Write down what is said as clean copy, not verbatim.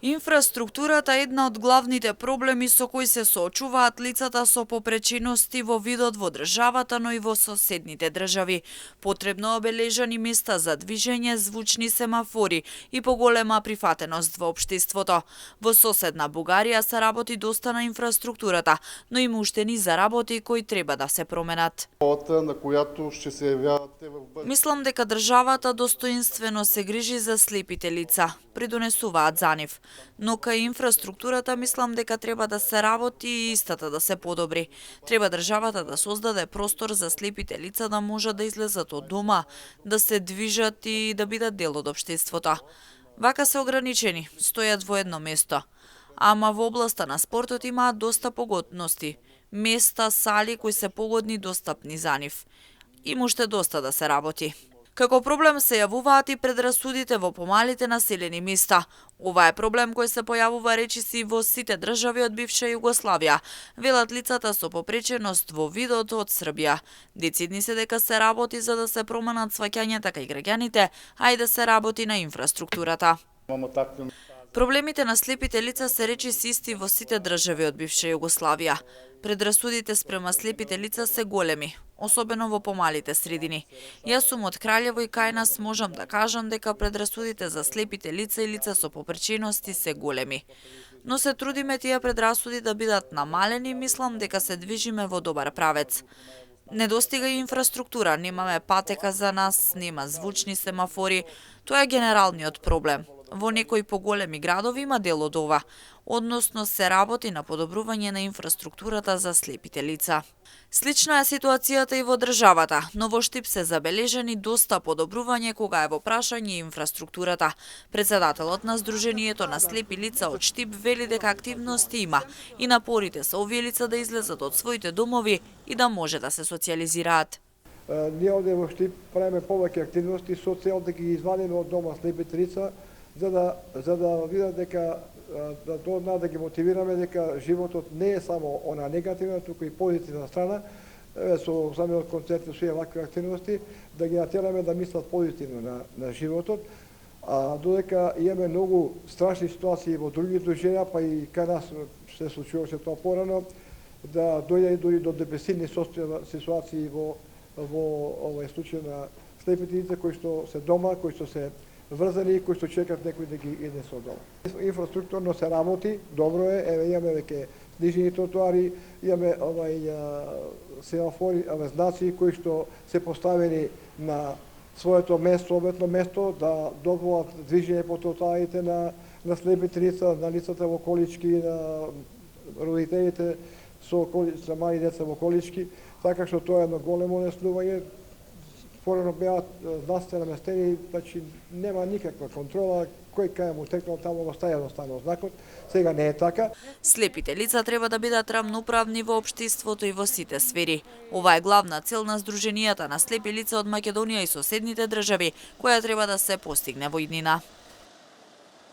Инфраструктурата е една од главните проблеми со кои се соочуваат лицата со попречености во видот во државата, но и во соседните држави. Потребно обележани места за движење, звучни семафори и поголема прифатеност во општеството. Во соседна Бугарија се работи доста на инфраструктурата, но има уште низ работи кои треба да се променат. На която ще се явявате в бъдеще. Мислам дека државата достоинствено се грижи за слепите лица, придонесуваат за нив. Но кај инфраструктурата мислам дека треба да се работи и истата да се подобри. Треба државата да создаде простор за слепите лица да можат да излезат од дома, да се движат и да бидат дел од општеството. Вака се ограничени, стојат во едно место. Ама во областа на спортот имаат доста погодности. Места, сали кои се погодни и достапни за нив. Има уште доста да се работи. Како проблем се јавуваат и предрасудите во помалите населени места. Ова е проблем кој се појавува речиси во сите држави од бивша Југославија, велат лицата со попреченост во видот од Србија. Децидни се дека се работи за да се променат сваќањата кај граѓаните, а и да се работи на инфраструктурата. Проблемите на слепите лица се речиси исти во сите држави од бивша Југославија. Предрасудите спрема слепите лица се големи, особено во помалите средини. Јас сум од Краљево и кај нас можам да кажам дека предрасудите за слепите лица и лица со попречености се големи. Но се трудиме тие предрасуди да бидат намалени и мислам дека се движиме во добар правец. Недостига и инфраструктура, немаме патека за нас, нема звучни семафори, тоа е генералниот проблем. Во некои поголеми градови има дел од ова, односно се работи на подобрување на инфраструктурата за слепите лица. Слична е ситуацијата и во државата, но во Штип се забележени доста подобрување кога е во прашање инфраструктурата. Председателот на Сдруженијето на слепи лица од Штип вели дека активности има и напорите се овие лица да излезат од своите домови и да може да се социјализираат. Ние овде во Штип правиме повеќе активности со цел да ги извадиме од дома слепите лица, за да видат дека да ги мотивираме дека животот не е само она негативна, туку и позитивна страна. Со самиот концерт и со вакви активности да ги натераме да мислат позитивно на животот. Додека имаме многу страшни ситуации во други дружина, па и кај нас се случуваше тоа порано, да дојде дури до депресивни ситуации во овој случај на слепите лица кои што се дома, кои што се врзани и кои што чекат некој да ги изнесе од дома. Инфраструктурно се работи, добро е, имаме веќе снижени тротоари, имаме семафори, знаци кои што се поставени на своето место, обетно место, да дозволат движење по тротоарите на слепите лица, на лицата во колички, на родителите со мали деца во колички, така што тоа е едно големо неслување. Порано беа знаците наместени, значи нема никаква контрола, кој кај му текнал таму го ставил знакот, сега не е така. Слепите лица треба да бидат рамноправни во општеството и во сите сфери. Ова е главна цел на Сдруженијата на слепи лица од Македонија и соседните држави, која треба да се постигне во иднина.